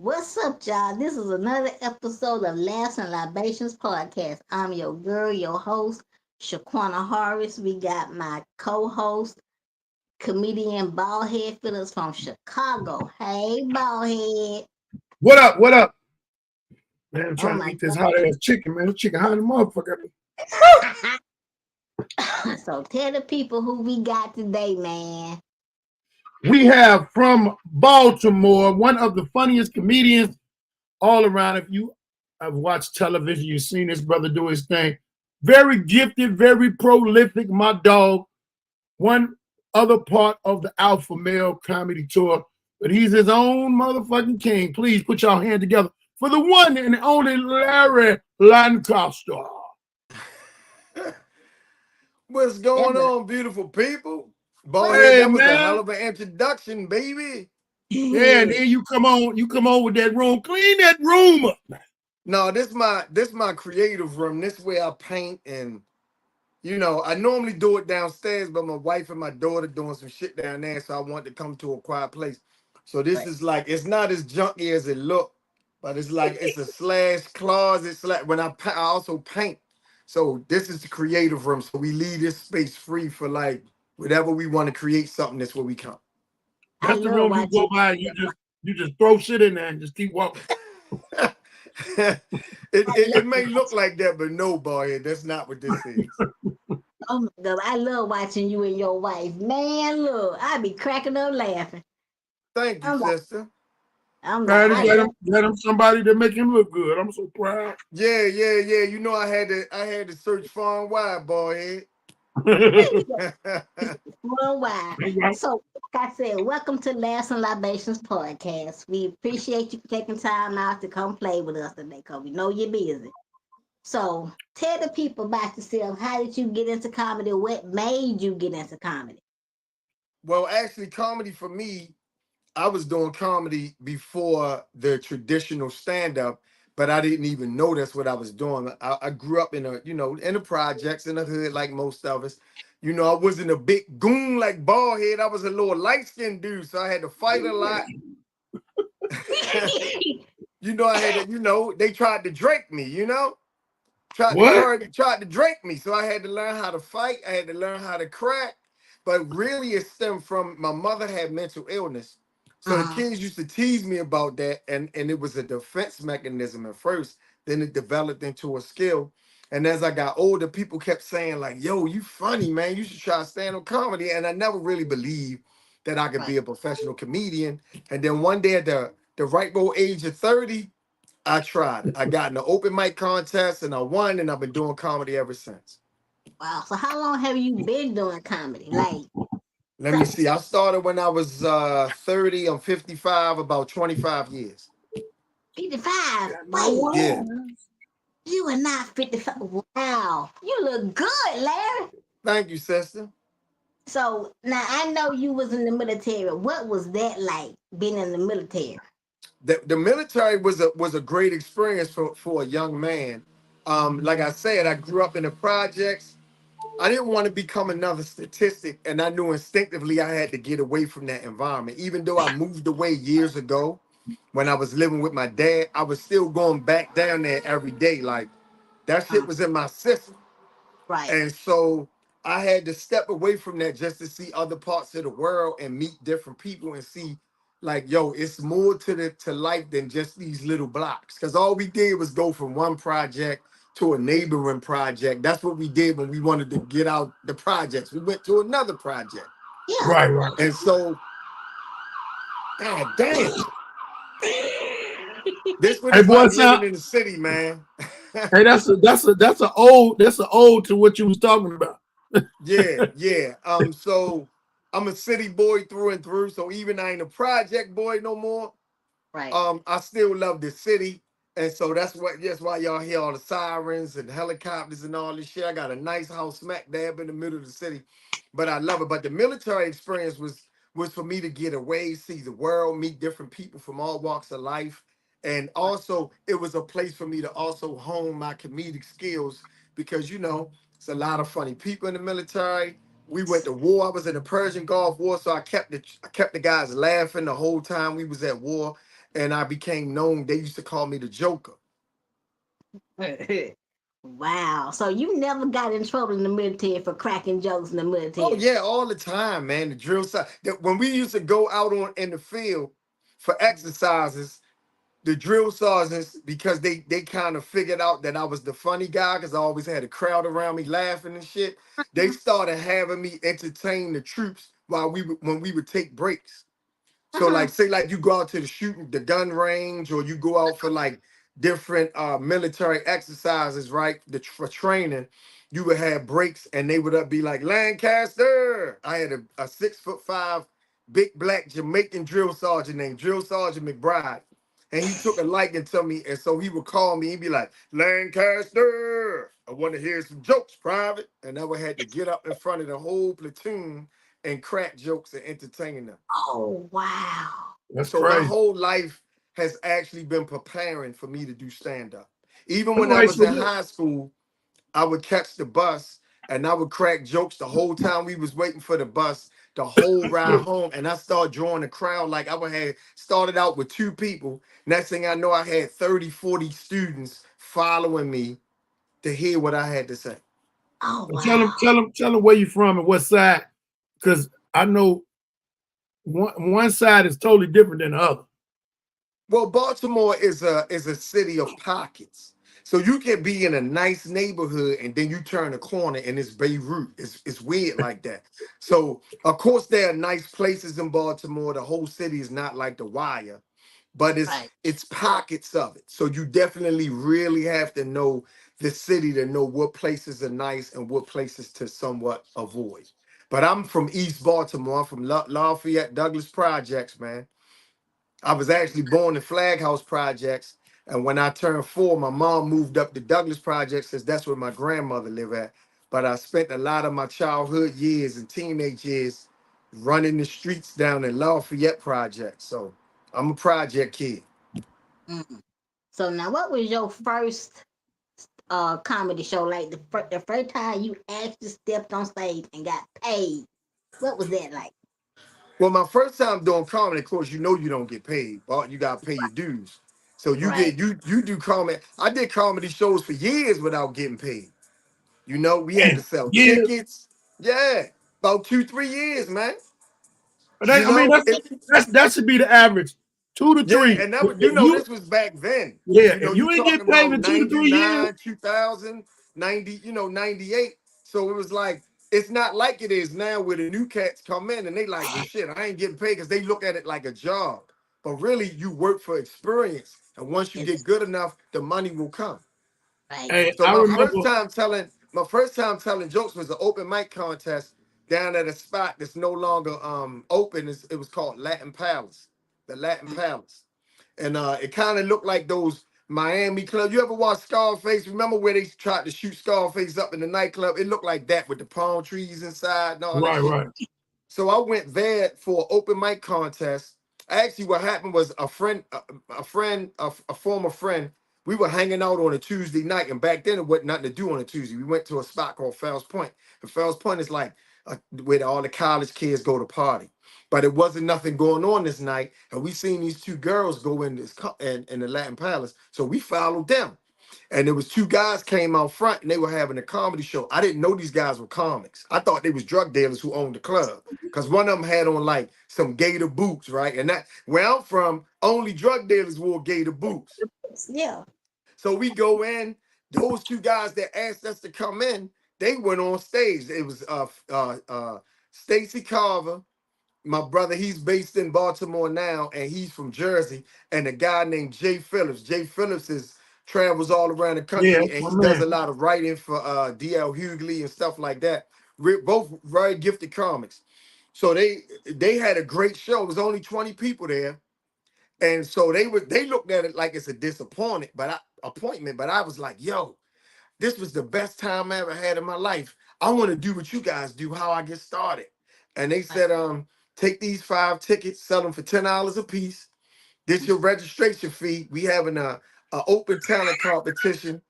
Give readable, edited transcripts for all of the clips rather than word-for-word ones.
What's up, y'all? This is another episode of Laughs and Libations podcast. I'm your girl, your host, Shaquena.horace. We got my co-host, comedian Baldhead Phillips from Chicago. Hey, Baldhead. What up? What up? Man, I'm Oh trying to my eat this hot ass chicken, man. This chicken hot in the motherfucker. God. So tell the people who we got today, man. We have from Baltimore one of the funniest comedians all around. If you have watched television, you've seen this brother do his thing. Very gifted, very prolific, my dog. One other part of the Alpha Male Comedy Tour, but he's his own motherfucking king. Please put your hand together for the one and only Larry Lancaster. What's That going was- on, beautiful people? what- Ballhead, Hey that was a hell man. of an introduction, baby. Yeah, and then you come on with that room. Clean that room up. No, this my creative room. This way I paint and I normally do it downstairs, but my wife and my daughter doing some shit down there, so I want to come to a quiet place. So this Right. is like it's not as junky as it look, but it's like it's a slash closet slash. When I also paint, so this is the creative room. So we leave this space free for like whatever we want to create something. That's where we come. I That's the love room you go watching. by. You just throw shit in there and just keep walking. it, I it love it may look like that, but no, boy, that's not what this is. Oh my God, I love watching you and your wife. Man, look, I be cracking up laughing. Thank you, I'm like, sister. Trying to I get him somebody to make him look good. I'm so proud. Yeah. You know I had to search far and wide, boy. worldwide. All right. So, like I said, welcome to Laughs and Libations podcast. We appreciate you taking time out to come play with us today because we know you're busy. So, tell the people about yourself. How did you get into comedy? What made you get into comedy? Well, actually, comedy for me, I was doing comedy before the traditional stand-up, but I didn't even know that's what I was doing. I grew up in the projects in the hood like most of us. I wasn't a big goon like Baldhead. I was a little light-skinned dude, so I had to fight a lot. I had to, they tried to drink me, What? tried to drink me. So I had to learn how to fight. I had to learn how to crack. But really it stemmed from my mother had mental illness. So the uh, kids used to tease me about that. And it was a defense mechanism at first. Then it developed into a skill. And as I got older, people kept saying, like, yo, you funny, man. You should try stand-up comedy. And I never really believed that I could right. be a professional comedian. And then one day at the ripe old age of 30, I tried it. I got in an open mic contest and I won, and I've been doing comedy ever since. Wow. So, how long have you been doing comedy? Like, Let me see. I started when I was 30. I'm 55, about 25 years. 55. My Wait, Yeah. word. you are not 55. Wow. You look good, Larry. Thank you, sister. So now I know you was in the military. What was that like being in the military? The military was a great experience for a young man. Like I said, I grew up in the projects. I didn't want to become another statistic, and I knew instinctively I had to get away from that environment. Even though I moved away years ago when I was living with my dad, I was still going back down there every day. Like that shit Uh, was in my system. right, And so I had to step away from that just to see other parts of the world and meet different people and see like, yo, it's more to life than just these little blocks. Cause all we did was go from one project to a neighboring project. That's what we did when we wanted to get out the projects. We went to another project. yeah. Right, right. And so, god damn, this what Hey, it's boy, like sound. living in the city, man. Hey, that's a old to what you was talking about. Yeah. So I'm a city boy through and through. So even I ain't a project boy no more. Right. I still love the city. And so that's why y'all hear all the sirens and helicopters and all this shit. I got a nice house smack dab in the middle of the city. But I love it. But the military experience was for me to get away, see the world, meet different people from all walks of life. And Right. also it was a place for me to also hone my comedic skills because it's a lot of funny people in the military. We went to war. I was in the Persian Gulf War, so I kept the guys laughing the whole time we was at war. and I became known. They used to call me the Joker. Wow. So you never got in trouble in the military for cracking jokes in the Oh military? yeah, all the time, man. The drill side. When we used to go out on in the field for exercises, the drill sergeants, because they kind of figured out that I was the funny guy because I always had a crowd around me laughing and shit. They started having me entertain the troops while when we would take breaks. So Uh-huh. like say like you go out to the shooting the gun range or you go out for like different military exercises, right? For training, you would have breaks and they would be like Lancaster. I had a 6'5" big black Jamaican drill sergeant named Drill Sergeant McBride. And he took a liking to me, and so he would call me. He'd be like, Lancaster, I want to hear some jokes, Private. And I would have to get up in front of the whole platoon and crack jokes and entertain them. Oh, wow. That's So my crazy. whole life has actually been preparing for me to do stand up. Even All when I right, was so in high school, I would catch the bus and I would crack jokes the whole time we was waiting for the bus, the whole ride home. And I started drawing a crowd like I would have started out with 2 people. Next thing I know, I had 30, 40 students following me to hear what I had to say. Oh, tell wow. them, tell them where you from and what side, because I know one side is totally different than the other. Well, Baltimore is a city of pockets. So you can be in a nice neighborhood and then you turn a corner and it's Beirut. It's weird like that. So of course there are nice places in Baltimore. The whole city is not like the Wire, but Right. it's pockets of it. So you definitely really have to know the city to know what places are nice and what places to somewhat avoid. But I'm from East Baltimore. I'm from Lafayette Douglas Projects, man. I was actually born in Flag House Projects. And when I turned 4, my mom moved up to Douglas Projects since that's where my grandmother lived at. But I spent a lot of my childhood years and teenage years running the streets down in Lafayette Projects. So I'm a project kid. Mm. So now, what was your first comedy show like? The first time you actually stepped on stage and got paid. What was that like? Well, my first time doing comedy, of course, you know you don't get paid, but you gotta pay your dues. So you Right. get you do comedy. I did comedy shows for years without getting paid. You know, we had Man, to sell yeah, tickets. Yeah, about 2, 3 years, man. but You I mean know, that should be the average, 2 to 3. yeah, and that was, If this you was back then. if You you ain't talking get paid about for 2 to 3 years, 99, 2000, 90, 98. So it was like, it's not like it is now where the new cats come in and they like, well, shit, I ain't getting paid because they look at it like a job. But really, you work for experience. And once you get It's good enough, the money will come. right. hey, So I my remember. first time telling jokes was an open mic contest down at a spot that's no longer open. It was called Latin Palace, the Latin Mm. Palace, and it kind of looked like those Miami clubs. You ever watch Scarface? Remember where they tried to shoot Scarface up in the nightclub? It looked like that with the palm trees inside and all that Right, shit. right. So I went there for an open mic contest. Actually, what happened was a former friend. We were hanging out on a Tuesday night, and back then it wasn't nothing to do on a Tuesday. We went to a spot called Fells Point. And Fells Point is like where all the college kids go to party. But it wasn't nothing going on this night, and we seen these 2 girls go in in the Latin Palace. So we followed them. And there was 2 guys came out front and they were having a comedy show. I didn't know these guys were comics. I thought they was drug dealers who owned the club. Because one of them had on like some gator boots, right? And that where I'm from, only drug dealers wore gator boots. Yeah. So we go in, those 2 guys that asked us to come in, they went on stage. It was Stacy Carver, my brother, he's based in Baltimore now, and he's from Jersey. And a guy named Jay Phillips. Jay Phillips travels all around the Yeah, country, that's and my he does man. a lot of writing for DL Hughley and stuff like that. We're both very gifted comics. So they had a great show. It was only 20 people there. And so they looked at it like it's a appointment, but I was like, yo, this was the best time I ever had in my life. I want to do what you guys do, how I get started. And they Right. said, take these 5 tickets, sell them for $10 a piece. This your registration fee. We having a open talent competition.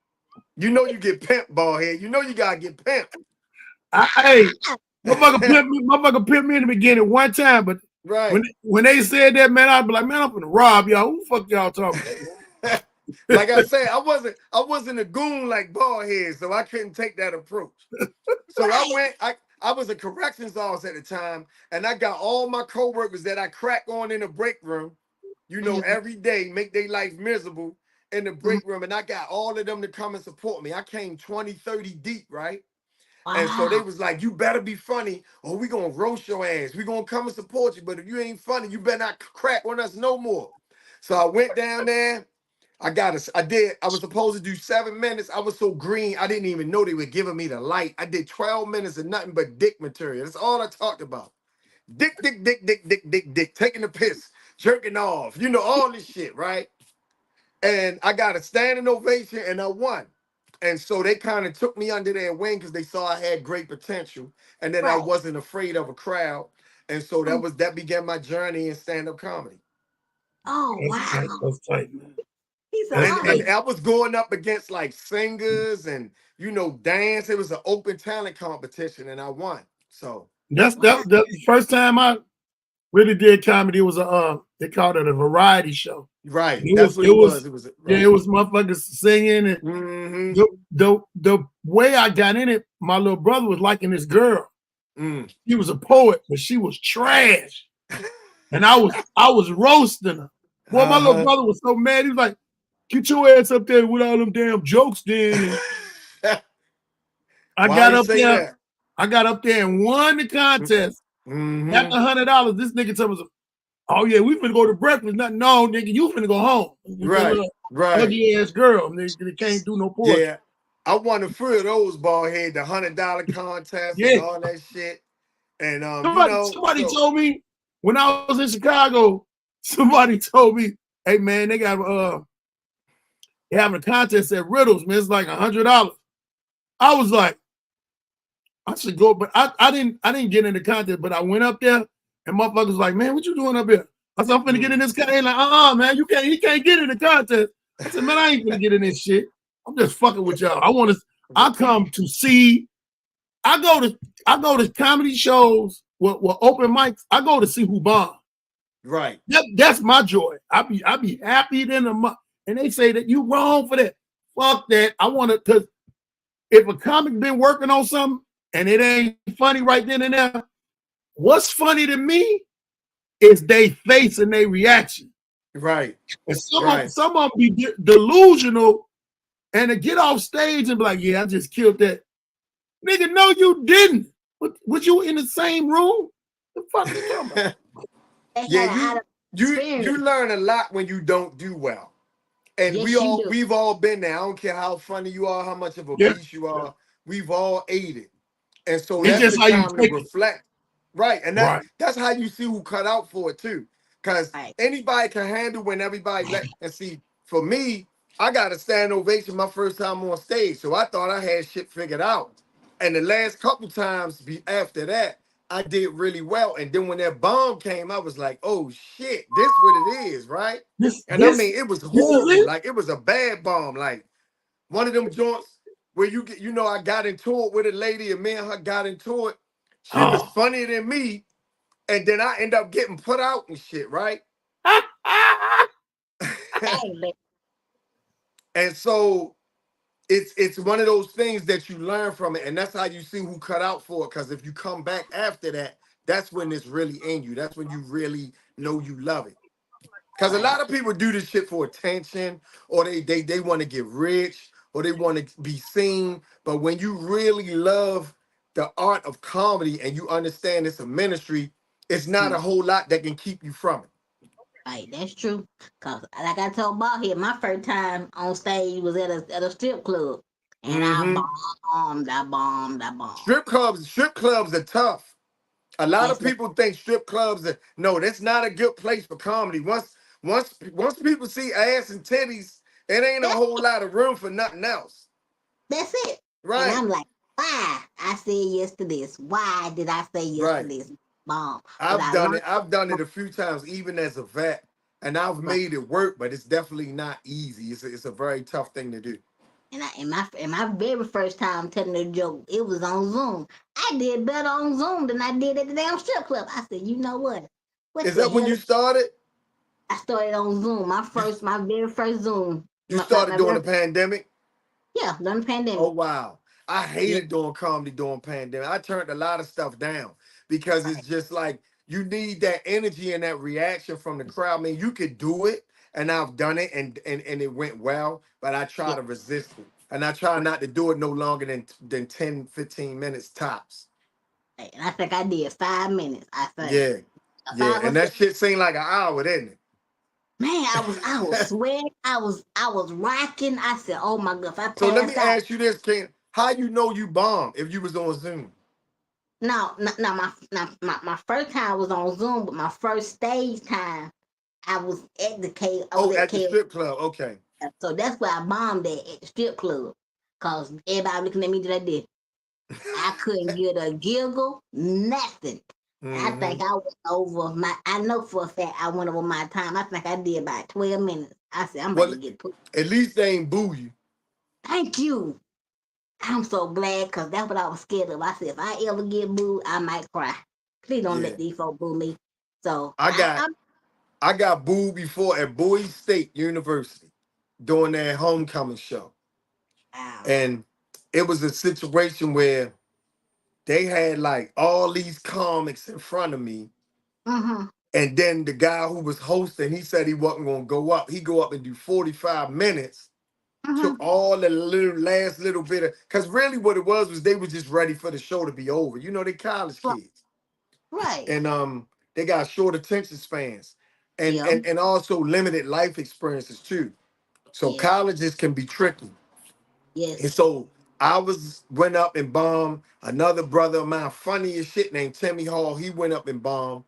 You know you get pimped, ball head. You know you gotta get pimped. Hey, motherfucker pimp me in the beginning one time, but Right. When they said that, man, I'd be like, man, I'm gonna rob y'all. Who the fuck y'all talking to? Like I said, I wasn't a goon like Baldhead, so I couldn't take that approach. So I Right. went, I was a corrections officer at the time, and I got all my coworkers that I crack on in the break room, Mm-hmm. every day, make their life miserable in the Mm-hmm. break room. And I got all of them to come and support me. I came 20, 30 deep, right? And so they Wow. was like, you better be funny, or we gonna roast your ass. We gonna come and support you. But if you ain't funny, you better not crack on us no more. So I went down there. I was supposed to do 7 minutes. I was so green, I didn't even know they were giving me the light. I did 12 minutes of nothing but dick material. That's all I talked about. Dick, dick, dick, dick, dick, dick, dick, taking the piss, jerking off, all this shit, right? And I got a standing ovation and I won. And so they kind of took me under their wing because they saw I had great potential and then I Right. wasn't afraid of a crowd. And so Mm. that began my journey in stand-up comedy. Oh That's tight. wow. That's tight, man. He's an That's And tight. artist. I was going up against like singers and dance. It was an open talent competition, and I won. So Wow. That's the first time I really did comedy. It was they called it a variety show. right, And that's what it it was. was It was yeah, it right. was motherfuckers singing and Mm-hmm. the way I got in it, my little brother was liking this girl. Mm. He was a poet, but she was trash. And I was roasting her. Boy, my little Uh-huh. brother was so mad. He was like, get your ass up there with all them damn jokes then. And I Why got he up say there. that? I got up there and won the contest. Mm-hmm. After $100, this nigga told me, oh yeah, we finna go to breakfast. Nothing, no, nigga, you finna go home with your Right, little right. ugly ass girl. Nigga, they can't do no poetry. Yeah. I won a few of those ball head, the $100 contest and Yeah. all that shit. And Somebody so told me when I was in Chicago, somebody told me, hey man, they having a contest at Riddles, man. It's like $100. I was like, I should go, but I didn't get in the contest, but I went up there and motherfuckers was like, man, what you doing up here? I said, I'm finna get in mm, this contest. Like, man, he can't get in the contest. I said, man, I ain't finna get in this shit. I'm just fucking with y'all. I come to see, I go to comedy shows with open mics. I go to see who bomb. right, That's my joy. I be happy then and they say that you wrong for that. Fuck that. I want to, because if a comic been working on something and it ain't funny right then and there, what's funny to me is they face and they reaction. right, And right. some of them be delusional and to get off stage and be like, yeah, I just killed that. Nigga, no, you didn't. Was you in the same room? The fuck you talking about? They Yeah, had an out of you experience. learn a lot when you don't do well. And Yes, you do. we've all been there. I don't care how funny you are, how much of a Yeah. beast you are. We've all ate it. And so It's that's just the how you time to take it. reflect. Right. And Right. that's how you see who cut out for it too. Because Right. anybody can handle when everybody and see, for me, I got a stand ovation my first time on stage. So I thought I had shit figured out. And the last couple times after that, I did really well. And then when that bomb came, I was like, oh shit, this what it is, right? This And I this mean, it was this is horrible. it. Like it was a bad bomb. Like one of them joints where I got into it with a lady and me and her got into it. She was Oh. funnier than me. And then I end up getting put out and shit, right? Dang, but And so it's one of those things that you learn from it. And that's how you see who cut out for it. Because if you come back after that, that's when it's really in you. That's when you really know you love it. Because a right, lot of people do this shit for attention, or they want to get rich, or they want to be seen. But when you really love the art of comedy and you understand it's a ministry, it's not a mm, whole lot that can keep you from it. right. That's true. Cause like I told Bob here, my first time on stage was at a strip club, and I Hmm. bombed, I bombed, I bombed. Strip clubs are tough. A lot of Yes, people think strip clubs are no, that's not a good place for comedy. Once people see ass and titties, it ain't a that's whole lot of room for nothing else. that's it. And Right, I'm like, why I said yes to this? Why did I say yes to right. this? Bomb. But I've I done learned it. I've done it a few times, even as a vet, and I've right. made it work. But it's definitely not easy. It's a very tough thing to do. And in my very first time telling the joke, it was on Zoom. I did better on Zoom than I did at the damn strip club. I said, you know what? What Is the that when hell? you started? I started on Zoom. My very first Zoom. You My started during very, the pandemic? yeah, during the Oh pandemic. wow. I Yeah, hated doing comedy during pandemic. I turned a lot of stuff down because it's right. just like you need that energy and that reaction from the crowd. I mean, you could do it, and I've done it, and it went well, but I try Yeah, to resist it. And I try right. not to do it no longer than 10, 15 minutes tops. And I think I did 5 minutes. I think Yeah. Yeah. five or And six. that shit seemed like an hour, didn't Man, I was it? sweating. I was rocking. I said, "Oh my god, if I So let me pass out." ask you this, Ken. How you know you bombed if you was on Zoom? No, no, no, my first time was on Zoom, but my first stage time, I was Oh, at at the K. strip club. Okay. So that's where I bombed at the strip club. Cause everybody looking at me like that. I couldn't get a giggle, nothing. I Hmm. think I went over I know for a fact I went over my time. I think I did about 12 minutes. I said, I'm about Well, to get put. at least they ain't boo you. Thank you. I'm so glad because that's what I was scared of. I said, if I ever get booed, I might cry. Please don't Yeah. let these folks boo me. So I got I got booed before at Bowie State University during their homecoming show. wow. And it was a situation where they had like all these comics in front of me. Mm-hmm. And then the guy who was hosting, he said he wasn't gonna go up. He go up and do 45 minutes. Took Mm-hmm. all the little last little bit of because really what it was they were just ready for the show to be over. You know, they college Right. kids. Right. And they got short attention spans and Yeah. and and also limited life experiences too. So Yeah. colleges can be tricky. And Yes. so I went up and bombed. Another brother of mine, funny as shit, named Timmy Hall. He went up and bombed.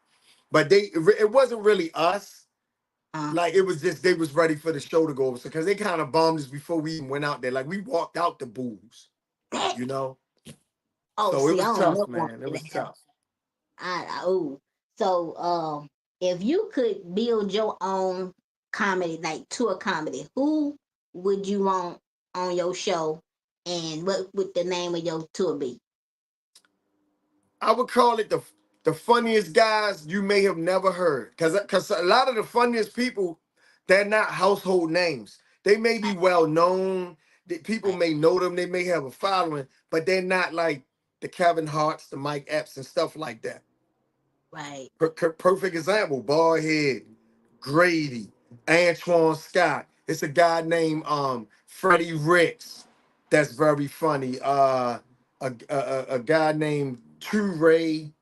But it wasn't really us. Uh, Like it was just they was ready for the show to go over. So because they kind of bombed us before we even went out there. Like we walked out the booths, that. you know. Oh, So it see, I was don't tough, never want man. It to was see that happen. tough. Oh. So, if you could build your own comedy, like tour comedy, who would you want on your show, and what would the name of your tour be? I would call it the funniest guys you may have never heard. Cause a lot of the funniest people, they're not household names. They may be Right, well known. People right, may know them. They may have a following, but they're not like the Kevin Harts, the Mike Epps, and stuff like that. right. Perfect example: Baldhead, Grady, Antoine Scott. It's a guy named Freddie Ricks. That's very funny. A guy named True Ray.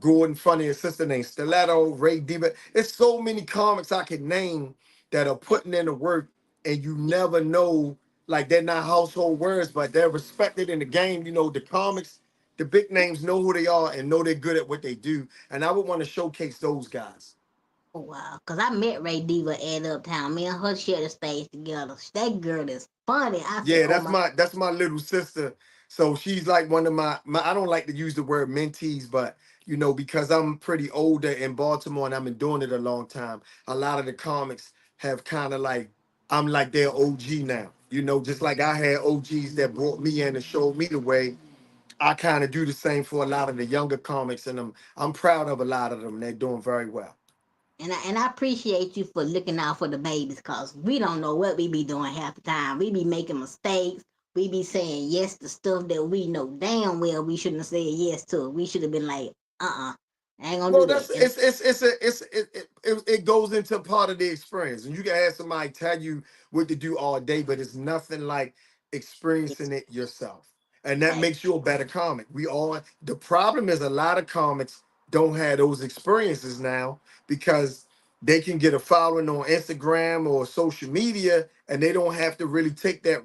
Gordon Funny, a sister named Stiletto, Ray Diva. It's so many comics I can name that are Yeah, putting in the work, and you yeah, never know, like they're not household words, but they're respected in the game. You know, the comics, the big names know who they are and know they're good at what they do. And I would want to showcase those guys. oh, wow. Cause I met Ray Diva at Uptown. Me and her shared a stage together. That girl is funny. I said, Yeah, oh my. that's my little sister. So she's like one of my I don't like to use the word mentees, but you know, because I'm pretty older in Baltimore and I've been doing it a long time, a lot of the comics have kind of like I'm like their OG now. You know, just like I had OGs that brought me in and showed me the way. I kind of do the same for a lot of the younger comics, and I'm proud of a lot of them. They're doing very well. And I appreciate you for looking out for the babies, cause we don't know what we be doing half the time. We be making mistakes. We be saying yes to stuff that we know damn well we shouldn't have said yes to. We should have been like, I ain't gonna Well, do that's that. And it goes into part of the experience, and you can have somebody tell you what to do all day, but it's nothing like it's experiencing it yourself, and that like, makes you a better comic. The problem is a lot of comics don't have those experiences now because they can get a following on Instagram or social media, and they don't have to really take that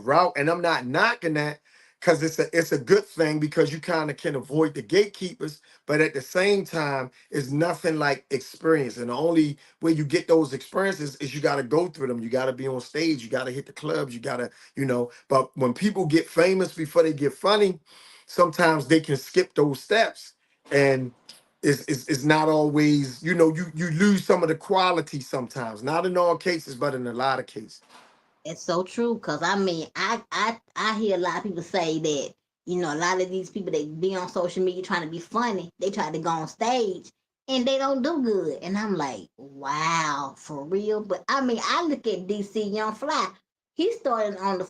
route. And I'm not knocking that because it's a good thing because you kind of can avoid the gatekeepers, but at the same time, it's nothing like experience. And the only way you get those experiences is you got to go through them. You got to be on stage. You got to hit the clubs. You got to, But when people get famous before they get funny, sometimes they can skip those steps, and it's not always, you lose some of the quality sometimes. Not in all cases, but in a lot of cases. it's so true. Cause I mean, I hear a lot of people say that, a lot of these people that be on social media trying to be funny, they try to go on stage and they don't do good. And I'm like, wow, for real. But I mean, I look at DC Young Fly. He started on the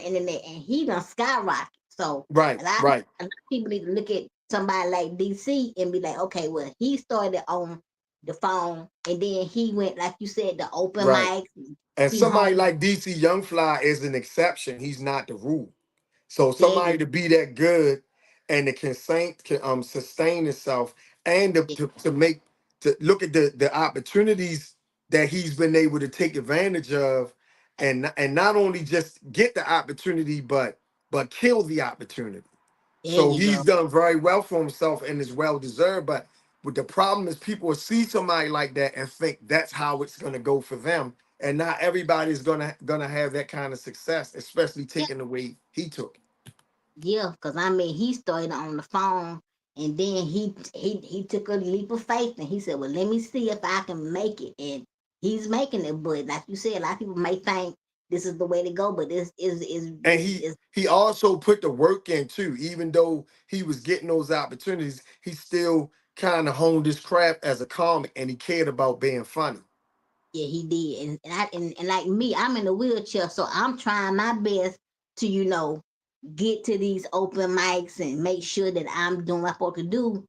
internet, and he done skyrocket. So Right, right, a lot of people need to look at somebody like DC and be like, okay, well, he started on the phone, and then he went, like you said, the open right. mic. And He somebody hung. like DC Young Fly is an exception. He's not the rule. So There somebody you, to be that good and it can sustain itself and to make to look at the opportunities that he's been able to take advantage of and not only just get the opportunity but kill the opportunity. there So you go. he's done very well for himself and is well deserved. But the problem is people see somebody like that and think that's how it's gonna go for them. And not everybody's gonna have that kind of success, especially taking the way he took. Yeah, because I mean, he started on the phone, and then he took a leap of faith, and he said, "Well, let me see if I can make it." And he's making it. But like you said, a lot of people may think this is the way to go, but this And he also put the work in too. Even though he was getting those opportunities, he still kind of honed his craft as a comic, and he cared about being funny. yeah, he did. And like me, I'm in a wheelchair, so I'm trying my best to get to these open mics and make sure that I'm doing what I'm supposed to do.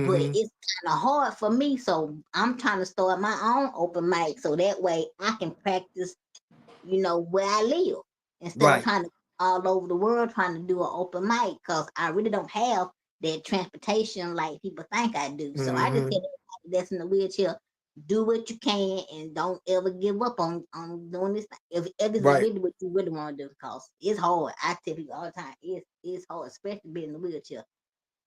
But Hmm. it's kind of hard for me, so I'm trying to start my own open mic so that way I can practice, where I live instead of Right. trying to all over the world trying to do an open mic because I really don't have that transportation like people think I do. So I just Hmm. tell everybody that's in the wheelchair, do what you can and don't ever give up on doing this if it's Right. really what you really want to do because it's hard. I tell people all the time, it's hard, especially being in the wheelchair.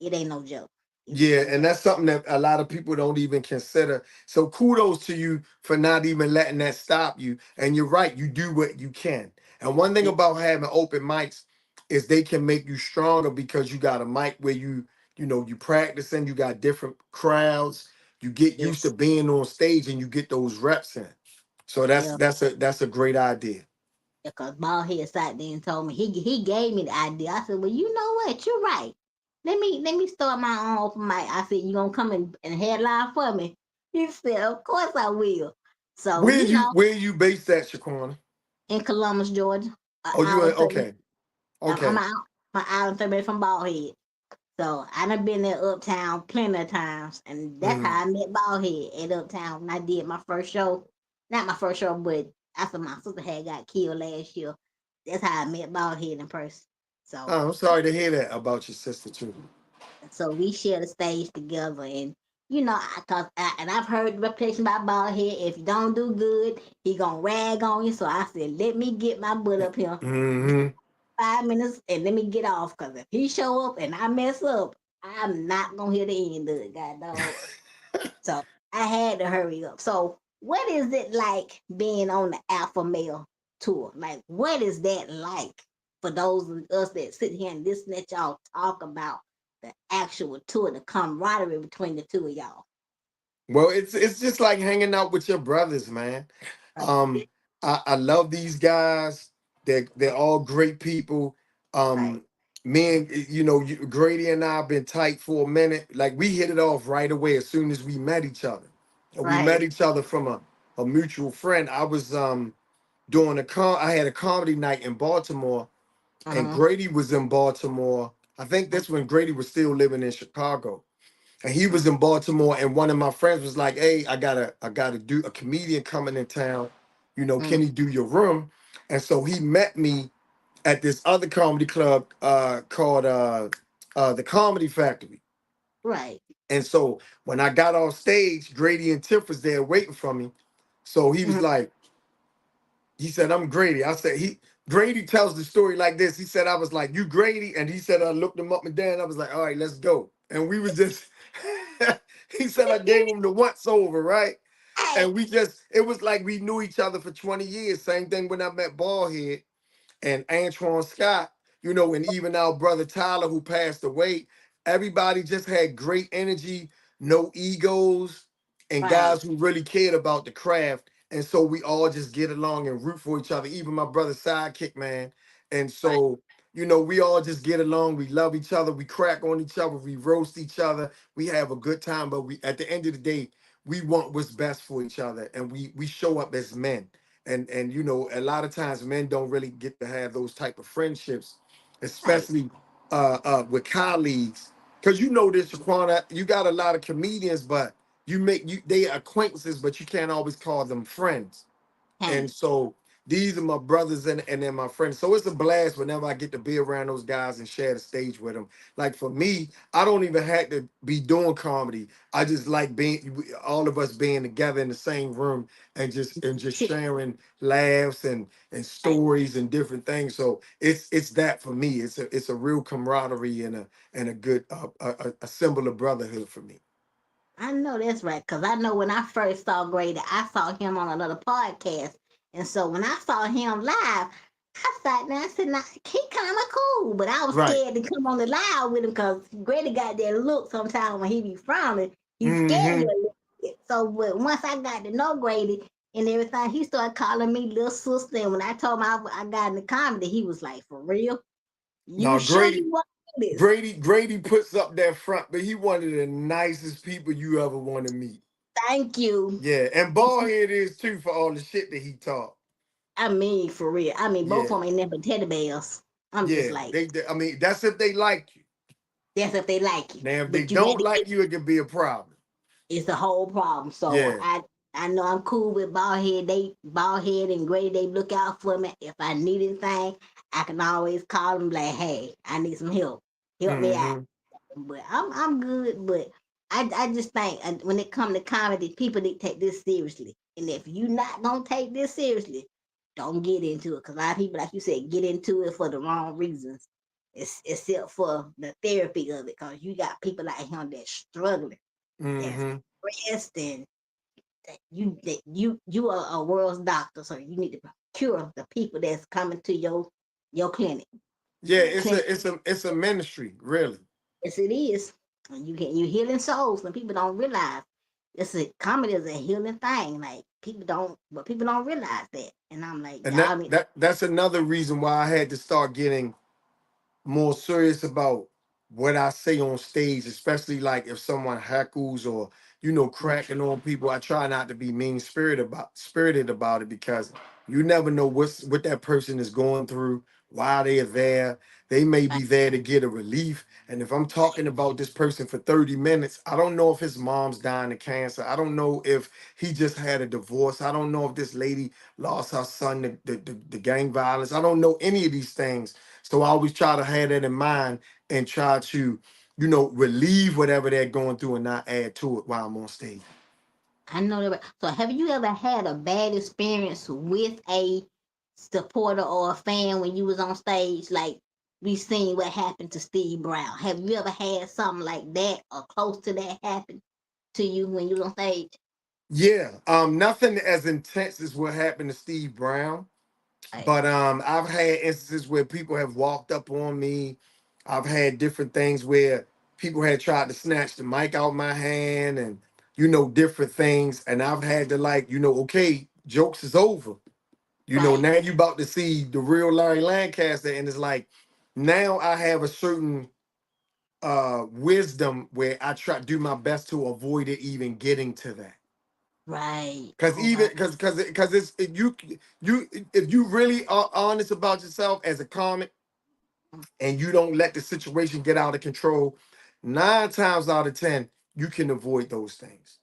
It ain't no joke. It's Yeah, so and hard. that's something that a lot of people don't even consider. So kudos to you for not even letting that stop you. And you're right, you do what you can. And one thing Yeah, about having open mics is they can make you stronger because you got a mic where you practicing, you got different crowds, you get yeah, used to being on stage and you get those reps in. So that's yeah. that's a great idea. Because Baldhead sat there and told me he gave me the idea. I said, well, you know what? You're right. Let me start my own open mic. I said, you gonna come and headline for me? He said, of course I will. So Where you based at, Shaquana? in Columbus, Georgia, an Oh, you hour in and 30. okay. I'm Okay. out my hour and 30 minutes from Baldhead. So I done been there uptown plenty of times, and that's Mhm. how I met Baldhead at uptown when I did my first show. Not my first show, but after my sister had got killed last year. That's how I met Baldhead in person. So Oh, I'm sorry to hear that about your sister too. so we share the stage together, and and I've heard the reputation about Baldhead. If you don't do good, he gonna rag on you. So I said, let me get my butt up here Hmm. 5 minutes and let me get off. Cause if he show up and I mess up, I'm not gonna hear the end of it, god dog. So I had to hurry up. So what is it like being on the Alpha Male tour? Like, what is that like for those of us that sit here and listen at y'all talk about the actual tour, the camaraderie between the two of y'all? Well, it's just like hanging out with your brothers, man. Right, Um, I love these guys. They're all great people. right, Um, me and Grady and I have been tight for a minute. Like we hit it off right away as soon as we met each other. And we met right. each other from a mutual friend. I was doing I had a comedy night in Baltimore, and Uh-huh. Grady was in Baltimore. I think that's when Grady was still living in Chicago. And he was in Baltimore, and one of my friends was like, "Hey, I gotta do a comedian coming in town. Can Mm, he do your room?" And so he met me at this other comedy club called the Comedy Factory. right. And so when I got off stage, Grady and Tiff was there waiting for me. So he was Mhm. like, he said, "I'm Grady." I said, Grady tells the story like this. He said, I was like, "You Grady?" And he said, I looked him up and down. I was like, "All right, let's go." And we was just, he said, I gave him the once over, right? Right, And it was like we knew each other for 20 years. Same thing when I met Baldhead and Antoine Scott, and even our brother Tyler, who passed away. Everybody just had great energy, no egos, and right, guys who really cared about the craft. And so we all just get along and root for each other. Even my brother sidekick, man. And right. so You know, we all just get along. We love each other. We crack on each other. We roast each other. We have a good time. But we, at the end of the day, we want what's best for each other, and we show up as men. And you know, a lot of times men don't really get to have those type of friendships, Right. especially with colleagues. Because you know this, Shaquana, you got a lot of comedians, but they acquaintances, but you can't always call them friends. And Can't. so these are my brothers and then my friends. So it's a blast whenever I get to be around those guys and share the stage with them. Like for me, I don't even have to be doing comedy. I just like being all of us being together in the same room and just Shit. sharing laughs and Right. stories and different things. So it's that for me. It's a real camaraderie and a good a symbol of brotherhood for me. I know that's right, because I know when I first saw Grady, I saw him on another podcast. And so when I saw him live, I thought, now I said, nah, he kind of cool, but I was Right. scared to come on the live with him because Grady got that look sometimes when he be frowning. He scared you Hmm. a little bit. So but once I got to know Grady and everything, he started calling me little sister. And when I told him I got in the comedy, he was like, for real? You Now sure Grady you want this? Grady puts up that front, but he one of the nicest people you ever want to meet. Thank you. Yeah, and Baldhead is too for all the shit that he taught. I mean, for real. I mean, both Yeah, of them ain't never teddy bears. I'm just yeah. like, I mean, that's if they like you. that's if they like you. Now, if they But you got don't to like get you, it could be a problem. it's the whole problem. So Yeah. I know I'm cool with Baldhead. They Baldhead and Gray, they look out for me. If I need anything, I can always call them like, hey, I need some help. Help me out. Hmm. But I'm good. But I just think when it comes to comedy, people need to take this seriously. And if you not gonna take this seriously, don't get into it. Cause a lot of people, like you said, get into it for the wrong reasons. Except for the therapy of it. Cause you got people like him that's struggling, that's Hmm. depressed, and that you are a world's doctor. So you need to cure the people that's coming to your clinic. Yeah, And the clinic, it's a ministry, really. yes, it is. And you healing souls, and people don't realize comedy is a healing thing. Like people don't realize that. And I'm like, And y'all need that's another reason why I had to start getting more serious about what I say on stage, especially like if someone heckles or cracking on people. I try not to be mean spirited about it because you never know what that person is going through, why they are there. They may right, be there to get a relief. And if I'm talking about this person for 30 minutes, I don't know if his mom's dying of cancer. I don't know if he just had a divorce. I don't know if this lady lost her son to the gang violence. I don't know any of these things. So I always try to have that in mind and try to, relieve whatever they're going through and not add to it while I'm on stage. I know that. So, have you ever had a bad experience with a supporter or a fan when you was on stage? Like we seen what happened to Steve Brown. Have you ever had something like that or close to that happen to you when you was on stage? Yeah, nothing as intense as what happened to Steve Brown, Like, but I've had instances where people have walked up on me. I've had different things where people had tried to snatch the mic out my hand and different things, and I've had to okay, jokes is over. right, Now you about to see the real Larry Lancaster, and it's like now I have a certain wisdom where I try to do my best to avoid it even getting to that. right. Cause Oh, even because it's if you really are honest about yourself as a comic and you don't let the situation get out of control, 9 times out of 10 you can avoid those things.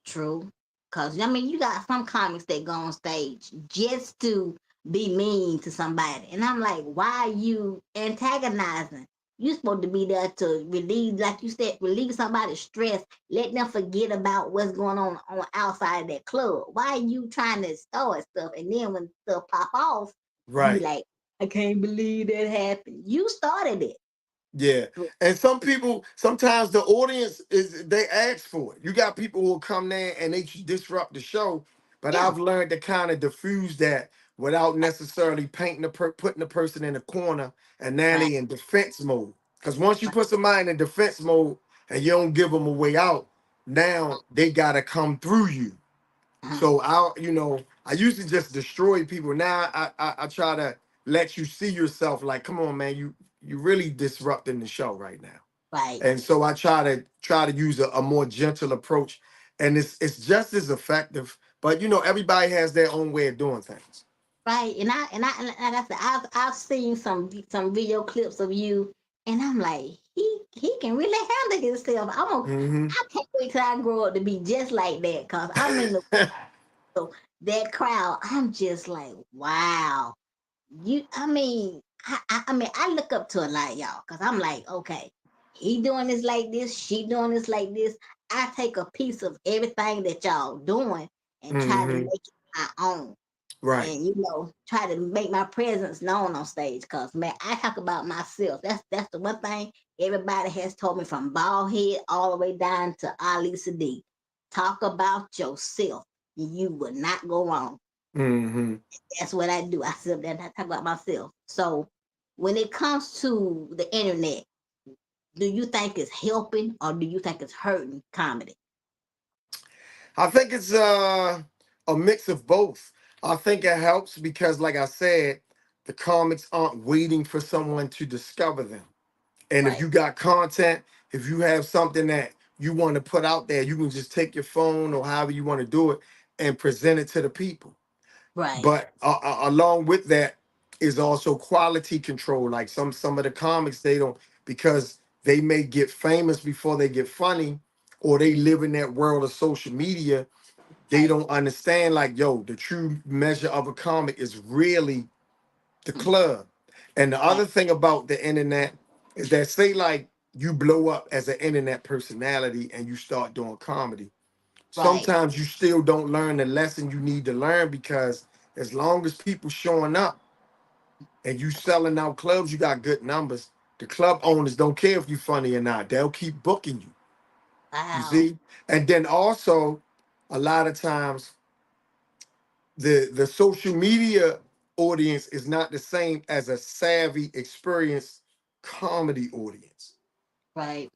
true. Cause I mean, you got some comics that go on stage just to be mean to somebody, and I'm like, why are you antagonizing? You supposed to be there to relieve, like you said, relieve somebody's stress. Let them forget about what's going on outside of that club. Why are you trying to start stuff? And then when stuff pop off, you be Right. like, I can't believe that happened. You started it. Yeah. And some people, sometimes the audience they ask for it. You got people who will come there and they disrupt the show, but Yeah, I've learned to kind of diffuse that without necessarily putting the person in a corner and now right, they in defense mode. Because once you right. put somebody in defense mode and you don't give them a way out, now they gotta come through you. Uh-huh. So I used to just destroy people. Now I try to lets you see yourself like, come on, man, you really disrupting the show right now. Right. And so I try to use a more gentle approach, and it's just as effective. But you know, everybody has their own way of doing things. Right. And like I said, I've seen some video clips of you, and I'm like, he can really handle himself. Hmm. I can't wait till I grow up to be just like that. Cause I'm in that crowd. I'm just like, wow. I look up to a lot of y'all because I'm like, okay, he doing this like this, she doing this like this. I take a piece of everything that y'all doing and try to make Hmm. it my own, Right. and try to make my presence known on stage. Cause man, I talk about myself. That's the one thing everybody has told me from Baldhead all the way down to Ali Sadiq. Talk about yourself, and you will not go wrong. Hmm. That's what I do. I sit up there and I talk about myself. So when it comes to the internet, do you think it's helping or do you think it's hurting comedy? I think it's a mix of both. I think it helps because, like I said, the comics aren't waiting for someone to discover them. And if Right, you got content, if you have something that you want to put out there, you can just take your phone or however you want to do it and present it to the people. right, But along with that is also quality control. Like some of the comics, they don't, because they may get famous before they get funny, or they live in that world of social media. They right, don't understand, like, yo, the true measure of a comic is really the club. And the right, other thing about the internet is that, say like you blow up as an internet personality and you start doing comedy, right. sometimes you still don't learn the lesson you need to learn, because as long as people showing up and you selling out clubs, you got good numbers. The club owners don't care if you funny or not. They'll keep booking you. You Wow. see? And then also, a lot of times the social media audience is not the same as a savvy, experienced comedy audience. Right,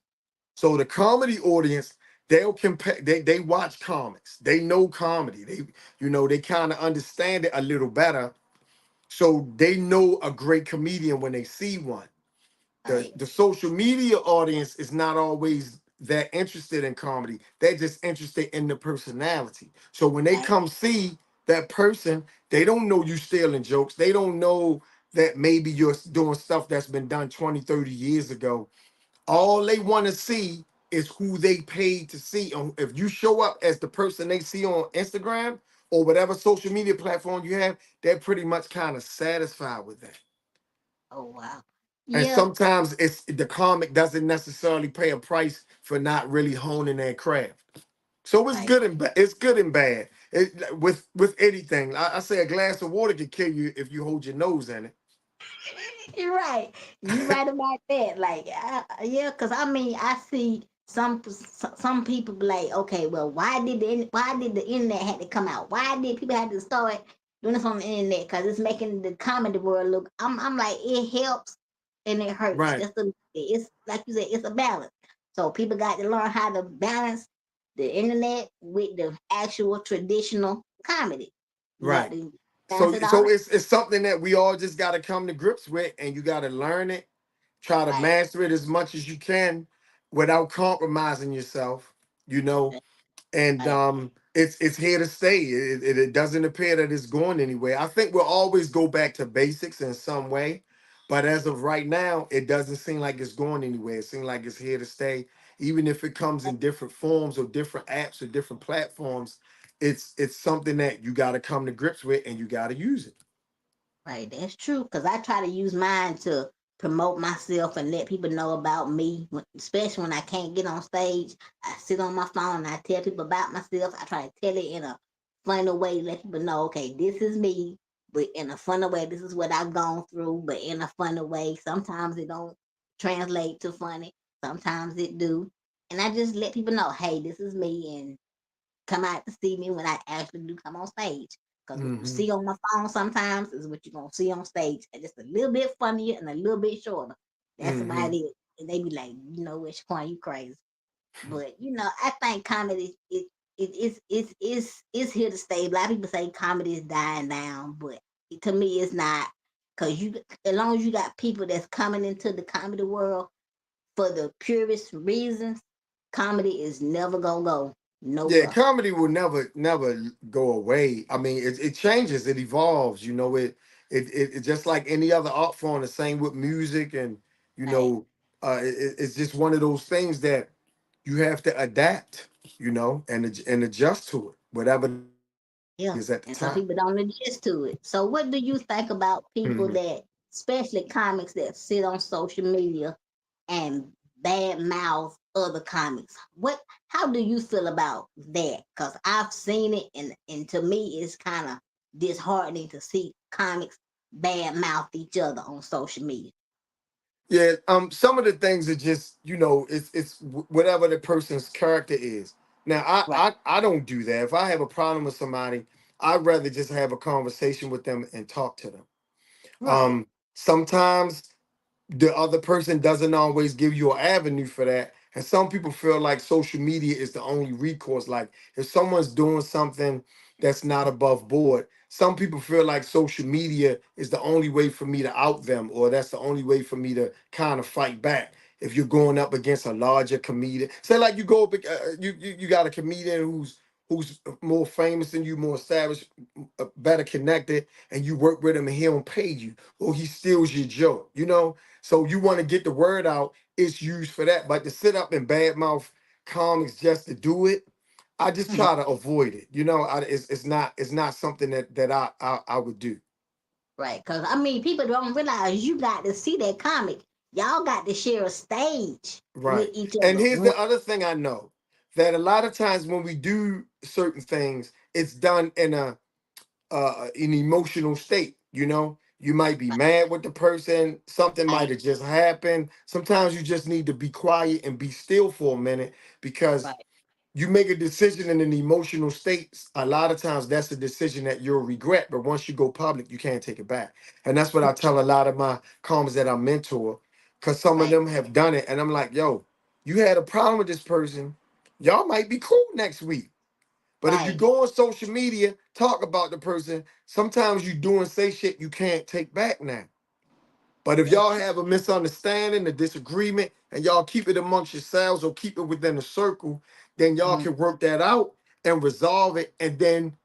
So the comedy audience, they'll compare, they watch comics, they know comedy, they kind of understand it a little better. So they know a great comedian when they see one. the right, the social media audience is not always that interested in comedy. They're just interested in the personality. So when they right. come see that person, they don't know you stealing jokes. They don't know that maybe you're doing stuff that's been done 20, 30 years ago. All they want to see is who they paid to see. If you show up as the person they see on Instagram or whatever social media platform you have, they're pretty much kind of satisfied with that. Oh wow. And Yeah, sometimes it's the comic doesn't necessarily pay a price for not really honing their craft. So it's right. good and it's good and bad. With anything, I say a glass of water can kill you if you hold your nose in You're right. You right about that. Like, yeah, because I see some people be like, okay, well, why did the internet had to come out? Why did people have to start doing this on the internet? Because it's making the comedy world look. I'm like, it helps and it hurts. right, It's like you said, it's a balance. So people got to learn how to balance the internet with the actual traditional comedy. You got right. to balance So it all so it's something that we all just got to come to grips with, and you got to learn it, try to right. master it as much as you can without compromising yourself. You know, and Right. it's here to stay. It doesn't appear that it's going anywhere. I think we'll always go back to basics in some way, but as of right now, it doesn't seem like it's going anywhere. It seems like it's here to stay, even if it comes in different forms or different apps or different platforms. It's something that you got to come to grips with, and you got to use it. Right, that's true. Cause I try to use mine to promote myself and let people know about me. Especially when I can't get on stage, I sit on my phone and I tell people about myself. I try to tell it in a funny way, let people know, okay, this is me, but in a funny way. This is what I've gone through, but in a funny way. Sometimes it don't translate to funny. Sometimes it do, and I just let people know, hey, this is me, and come out to see me when I actually do come on stage. Because what you Hmm. see on my phone sometimes is what you're gonna see on stage. And just a little bit funnier and a little bit shorter. That's about Hmm. it. And they be like, which point you crazy. But I think comedy it's here to stay. A lot of people say comedy is dying down, but to me it's not. Cause you, as long as you got people that's coming into the comedy world for the purest reasons, comedy is never gonna go Yeah, nowhere. comedy will never go away. I mean, it changes, it evolves. It just like any other art form. The same with music, and you Right. know, it's just one of those things that you have to adapt. And adjust to it, whatever the trend is at the Yeah. time. And some people don't adjust to it. So what do you think about people Mhm. that, especially comics that sit on social media and bad mouth other comics? What how do you feel about that? Because I've seen it, and to me it's kind of disheartening to see comics bad mouth each other on social media. Yeah, some of the things are just, whatever the person's character is. Now, Right. I don't do that. If I have a problem with somebody, I'd rather just have a conversation with them and talk to them. Right. Sometimes the other person doesn't always give you an avenue for that. And some people feel like social media is the only recourse. Like if someone's doing something that's not above board, some people feel like social media is the only way for me to out them, or that's the only way for me to kind of fight back. If you're going up against a larger comedian, say like you go up, you got a comedian who's more famous than you, more established, better connected, and you work with him and he don't pay you, or he steals your joke, so you want to get the word out, it's used for that. But to sit up and badmouth comics just to do it, I just Mhm. try to avoid it. It's not something that I would do. Right. Because I mean, people don't realize you got to see that comic. Y'all got to share a stage with Right. each And other. here's the other thing I know, that a lot of times when we do certain things, it's done in an emotional state. You might be mad with the person, something might Right. have just happened. Sometimes you just need to be quiet and be still for a minute, because Right. you make a decision in an emotional state. A lot of times that's a decision that you'll regret, but once you go public, you can't take it back. And that's what I tell a lot of my comics that I mentor, because some of Right. them have done it, and I'm like, yo, you had a problem with this person, y'all might be cool next week. But if you Right. go on social media, talk about the person, sometimes you do and say shit you can't take back now. But if That's y'all true. have a misunderstanding, a disagreement, and y'all keep it amongst yourselves or keep it within a circle, then y'all Mhm. can work that out and resolve it. And then,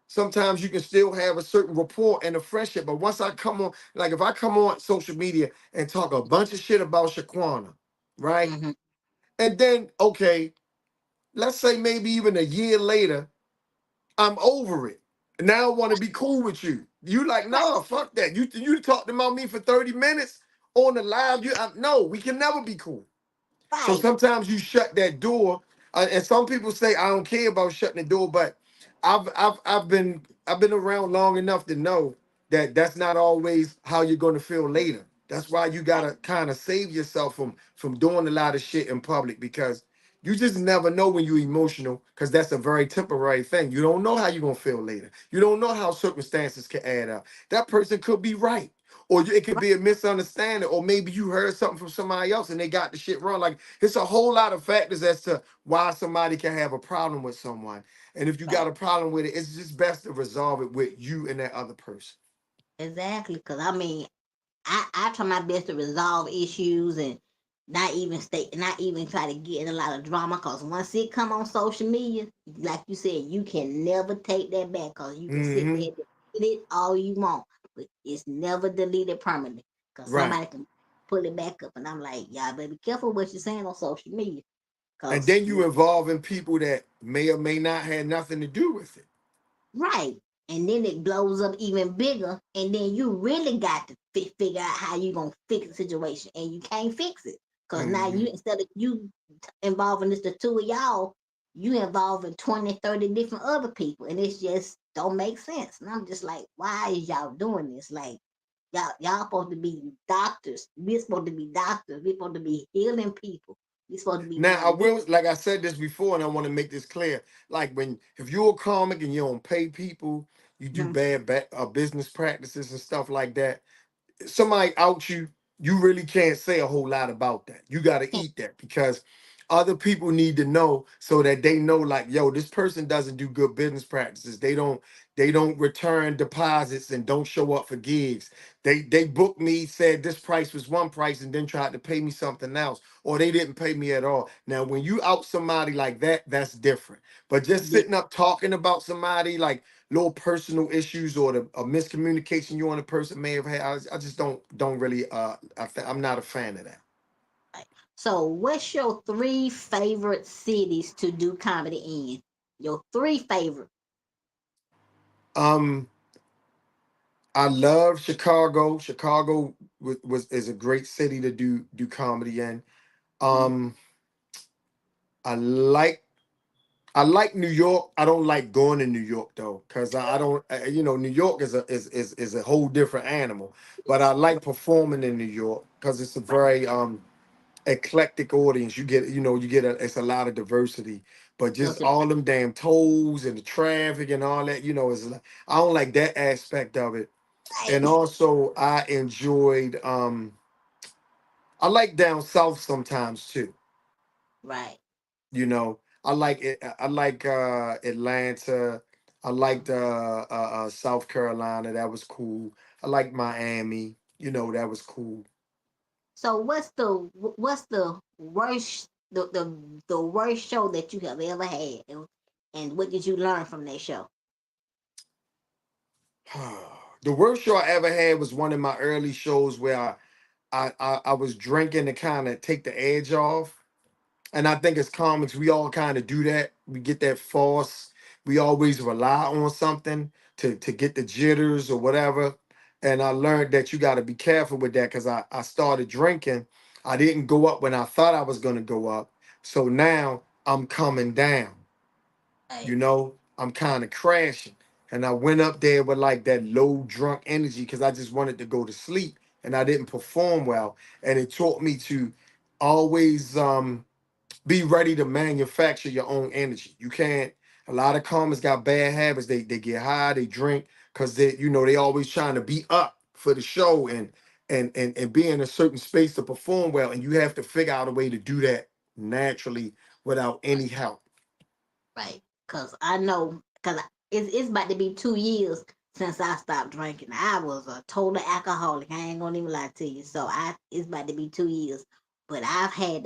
sometimes you can still have a certain rapport and a friendship. But once I come on, like if I come on social media and talk a bunch of shit about Shaquana, right? Mhm. And then, okay, let's say maybe even a year later, I'm over it. Now I want to be cool with you. You like, Right. nah, fuck that. You talked about me for 30 minutes on the live. No, we can never be cool. So Right. sometimes you shut that door, and some people say I don't care about shutting the door, but I've been around long enough to know that that's not always how you're going to feel later. That's why you Right. gotta kind of save yourself from doing a lot of shit in public, because you just never know when you're emotional, because that's a very temporary thing. You don't know how you're gonna feel later. You don't know how circumstances can add up. That person could be right, or it could be a misunderstanding, or maybe you heard something from somebody else and they got the shit wrong. Like it's a whole lot of factors as to why somebody can have a problem with someone. And if you Right. got a problem with it, it's just best to resolve it with you and that other person. Exactly. Because I mean, I try my best to resolve issues and not even try to get in a lot of drama. Cause once it come on social media, like you said, you can never take that back. Cause you can sit there Hmm. and delete it all you want, but it's never deleted permanently. Cause Right. somebody can pull it back up, and I'm like, y'all better be careful what you're saying on social media. And Cause then you involve in people that may or may not have nothing to do with it. right. And then it blows up even bigger. And then you really got to figure out how you going to fix the situation. And you can't fix it. Because now Hmm. you, instead of you involving just the two of y'all, you involving 20, 30 different other people. And it's just don't make sense. And I'm just like, why is y'all doing this? Like, y'all supposed to be doctors. We're supposed to be doctors. We're supposed to be healing people. We're supposed to be Now I doing this. will, like I said this before, and I want to make this clear. Like if you're a comic and you don't pay people, you do Mhm. bad business practices and stuff like that. Somebody out you, you really can't say a whole lot about that. You got to eat that, because other people need to know so that they know, like, yo, this person doesn't do good business practices. They don't return deposits and don't show up for gigs. They booked me, said this price was one price, and then tried to pay me something else, or they didn't pay me at all. Now, when you out somebody like that, that's different. But just Yeah, sitting up talking about somebody like little personal issues or the a miscommunication you and a person may have had, I just don't really I'm not a fan of that. right. So, what's your three favorite cities to do comedy in? Your three favorite. Um, I love Chicago. Chicago was is a great city to do comedy in. Mm, Um, I like I like New York. I don't like going to New York though, because I don't. New York is a whole different animal. But I like performing in New York because it's a right. very eclectic audience. It's a lot of diversity. But So, just all them damn tolls and the traffic and all that, is like, I don't like that aspect of it. And right, also I enjoyed I like down south sometimes too. right. I like it. I like Atlanta. I liked South Carolina. That was cool. I like Miami. That was cool. So, what's the worst the worst show that you have ever had, and what did you learn from that show? The worst show I ever had was one of my early shows where I was drinking to kind of take the edge off. And I think as comics, we all kind of do that. We get that force. We always rely on something to get the jitters or whatever. And I learned that you got to be careful with that because I started drinking. I didn't go up when I thought I was going to go up. So now I'm coming down. Right, I'm kind of crashing. And I went up there with like that low drunk energy because I just wanted to go to sleep and I didn't perform well. And it taught me to always be ready to manufacture your own energy. You can't. A lot of comics got bad habits. They get high, they drink because they always trying to be up for the show and be in a certain space to perform well. And you have to figure out a way to do that naturally without any help. right. Cause I know, it's about to be 2 years since I stopped drinking. I was a total alcoholic. I ain't gonna even lie to you. So it's about to be 2 years. But I've had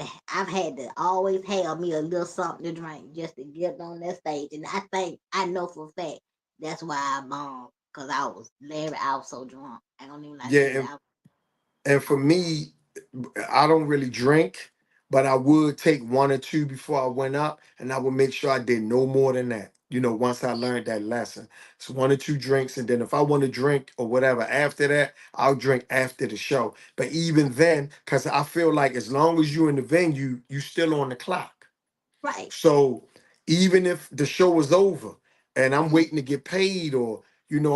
to always have me a little something to drink just to get on that stage. And I know for a fact that's why I bombed. Cause I was so drunk. I don't even lie Yeah, to you. and for me, I don't really drink, but I would take one or two before I went up, and I would make sure I did no more than that. Once I learned that lesson, so one or two drinks, and then if I want to drink or whatever after that, I'll drink after the show. But even then, because I feel like as long as you're in the venue, you still on the clock. Right. So even if the show is over and I'm Mm, waiting to get paid or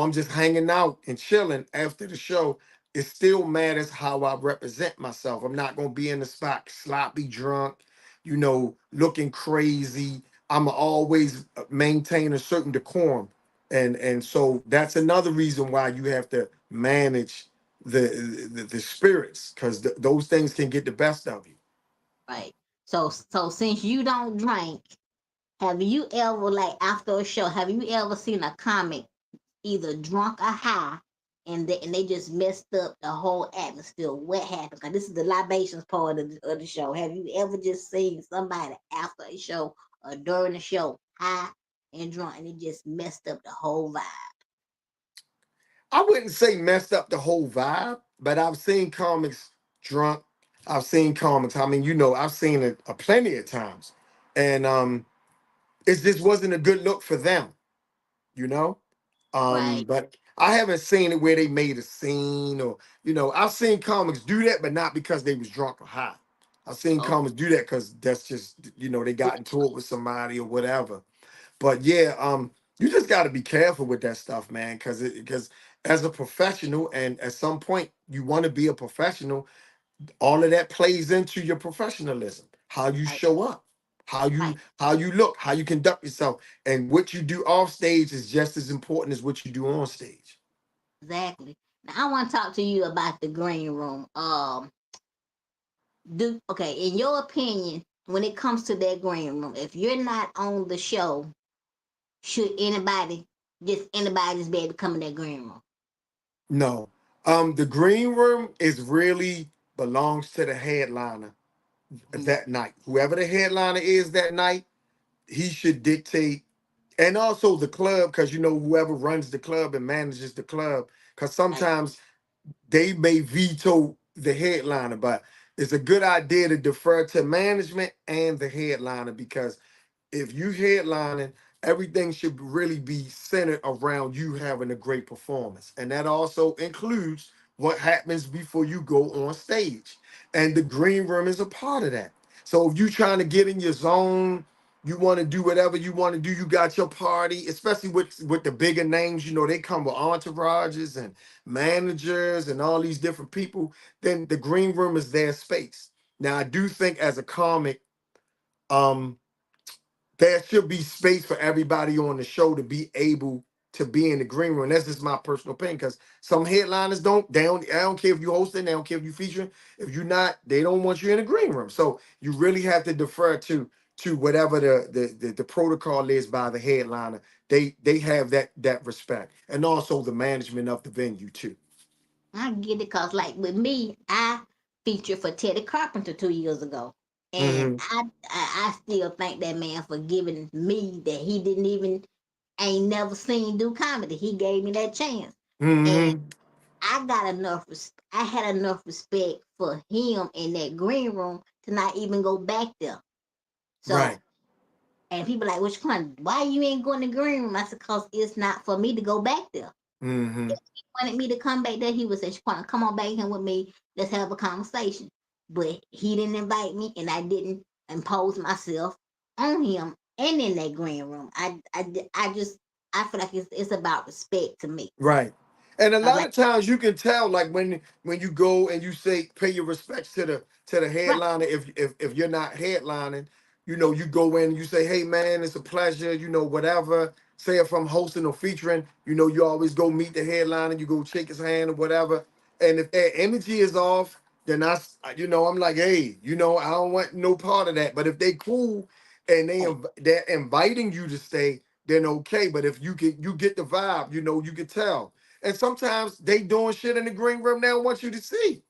I'm just hanging out and chilling after the show, it still matters how I represent myself. I'm not gonna be in the spot sloppy drunk, looking crazy. I'm always maintain a certain decorum. And so that's another reason why you have to manage the spirits because those things can get the best of you. right. So since you don't drink, have you ever, like, after a show, have you ever seen a comic either drunk or high, and they just messed up the whole atmosphere? What happened? Because this is the libations part of the show. Have you ever just seen somebody after a show or during the show high and drunk, and it just messed up the whole vibe? I wouldn't say messed up the whole vibe, but I've seen comics drunk. I've seen comics. I mean, I've seen it a plenty of times, and it just wasn't a good look for them, you know. Right. But I haven't seen it where they made a scene or I've seen comics do that, but not because they was drunk or high. I've seen Oh, comics do that because that's just they got into it with somebody or whatever. But yeah, you just got to be careful with that stuff, man, because as a professional, and at some point you want to be a professional, all of that plays into your professionalism. How you right, show up, how right. you how you look, how you conduct yourself, and what you do off stage is just as important as what you do on stage. Exactly. Now I want to talk to you about the green room. Do okay, in your opinion, when it comes to that green room, if you're not on the show, should anybody just be able to come in that green room? No. The green room is really belongs to the headliner Mhm. that night. Whoever the headliner is that night, he should dictate, and also the club, because whoever runs the club and manages the club, because Like, sometimes they may veto the headliner, but it's a good idea to defer to management and the headliner, because if you headlining, everything should really be centered around you having a great performance. And that also includes what happens before you go on stage. And the green room is a part of that. So if you're trying to get in your zone, you want to do whatever you want to do, you got your party, especially with the bigger names, they come with entourages and managers and all these different people, then the green room is their space. Now I do think as a comic, um, there should be space for everybody on the show to be able to be in the green room. That's just my personal opinion, because some headliners I don't care if you hosting, they don't care if you featuring. If you're not, they don't want you in the green room. So you really have to defer to whatever the protocol is by the headliner. They have that respect. And also the management of the venue too. I get it because, like with me, I featured for Teddy Carpenter 2 years ago, and Hmm. I still thank that man for giving me that he didn't even ain't never seen do comedy. He gave me that chance, and Hmm. I had enough respect for him in that green room to not even go back there. Right. So, and people like, which one? Why you ain't going to the green room? I said, cause it's not for me to go back there. Hmm. He wanted me to come back there. He would say, Shaquana, come on back here with me. Let's have a conversation. But he didn't invite me, and I didn't impose myself on him and in that green room. I feel like it's about respect to me. Right. And a I was lot like, of times you can tell, like when you go and you say pay your respects to the right, headliner. If you're not headlining, you go in and you say, hey man, it's a pleasure, whatever. Say if I'm hosting or featuring, you always go meet the headliner, you go shake his hand or whatever. And if their energy is off, then I'm like, hey, I don't want no part of that. But if they cool and right, they're inviting you to stay, then okay. But if you get the vibe, you can tell. And sometimes they doing shit in the green room they don't want you to see.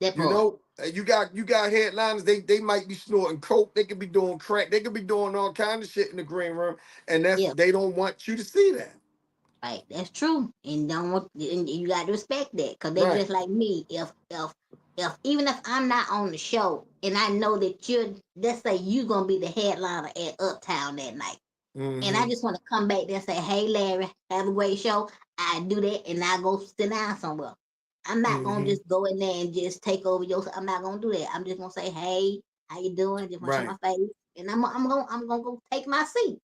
that part. You got headliners, they might be snorting coke, they could be doing crack, they could be doing all kind of shit in the green room, and Yeah. they don't want you to see that. Right, that's true, and don't want, and you got to respect that because they Right. just like me. If even if I'm not on the show and I know that let's say you gonna be the headliner at Uptown that night, and I Mm-hmm. just want to come back there and say, "Hey, Larry, have a great show." I do that, and I go sit down somewhere. I'm not gonna Mm-hmm. just go in there and just take over your. I'm not gonna do that. I'm just gonna say, "Hey, how you doing?" Just want to show Right. my face, and I'm gonna go take my seat.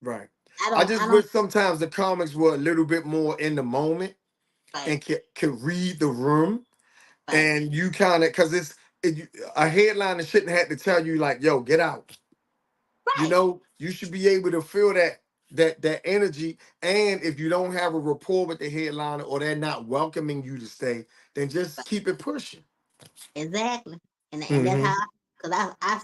Right. I I don't I just don't wish sometimes the comics were a little bit more in the moment right and could read the room, right and you kind of, because a headliner shouldn't have to tell you like, yo, get out. right. You should be able to feel that energy. And if you don't have a rapport with the headliner or they're not welcoming you to stay, then just keep it pushing. Exactly, and that's how. Hmm. Cause I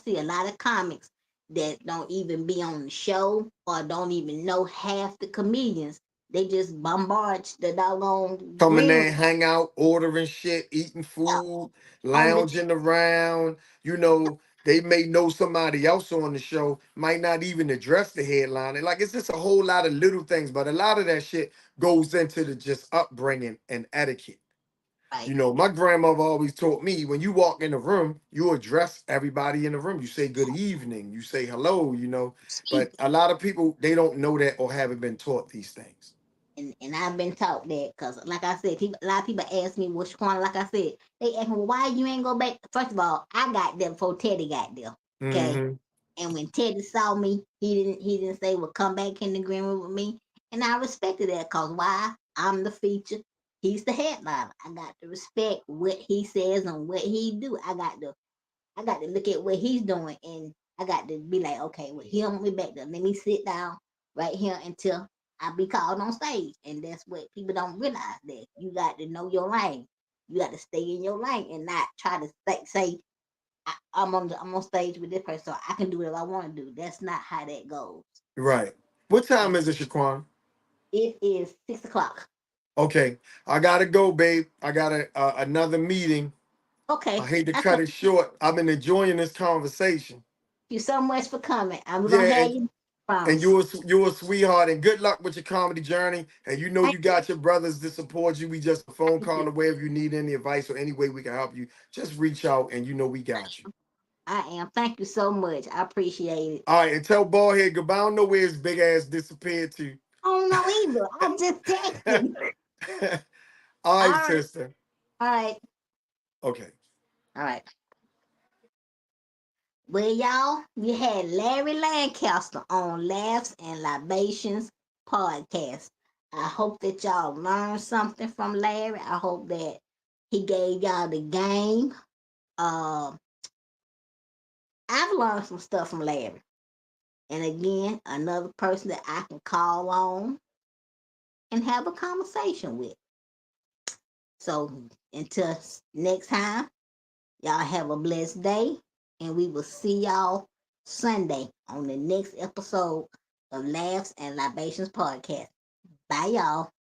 see a lot of comics that don't even be on the show or don't even know half the comedians. They just bombard the doggone Coming green there room and hang out, ordering shit, eating out food, on the lounging around. They may know somebody else on the show, might not even address the headliner. Like, it's just a whole lot of little things, but a lot of that shit goes into the just upbringing and etiquette. right. My grandmother always taught me, when you walk in the room, you address everybody in the room. You say good evening, you say hello. Speak. But a lot of people, they don't know that or haven't been taught these things. And I've been taught that because, like I said, a lot of people ask me which one. Like I said, they ask me, well, why you ain't go back. First of all, I got there before Teddy got there. Okay, Hmm. and when Teddy saw me, he didn't say, well, come back in the green room with me, and I respected that because why? I'm the feature. He's the headliner. I got to respect what he says and what he do. I got to look at what he's doing, and I got to be like, okay, with him, we back there. Let me sit down right here until I be called on stage. And that's what people don't realize, that you got to know your lane. You got to stay in your lane and not try to say I'm on stage with this person, so I can do whatever I want to do. That's not how that goes. Right. What time And is it, Shaquan? it is 6 o'clock. Okay, I gotta go, babe. I got another meeting. I Okay. hate to I cut thank it short. I've been enjoying this conversation. you so much for coming. I'm gonna Yeah, have you and promise. you're a sweetheart, and good luck with your comedy journey. And you know Thank you got your brothers to support you. We just a phone you. call away if you need any advice or any way we can help you. Just reach out, and you know we got you. I am. Thank you so much. I appreciate it. All right, and tell Baldhead goodbye. I don't know where his big ass disappeared to. I don't know either. I just texted. All All right, right. sister. All right. Okay. All right. Well, y'all, we had Larry Lancaster on Laughs and Libations podcast. I hope that y'all learned something from Larry. I hope that he gave y'all the game. Um, I've learned some stuff from Larry. And again, another person that I can call on and have a conversation with. So until next time, y'all have a blessed day, and we will see y'all Sunday on the next episode of Laughs and Libations podcast. Bye, y'all.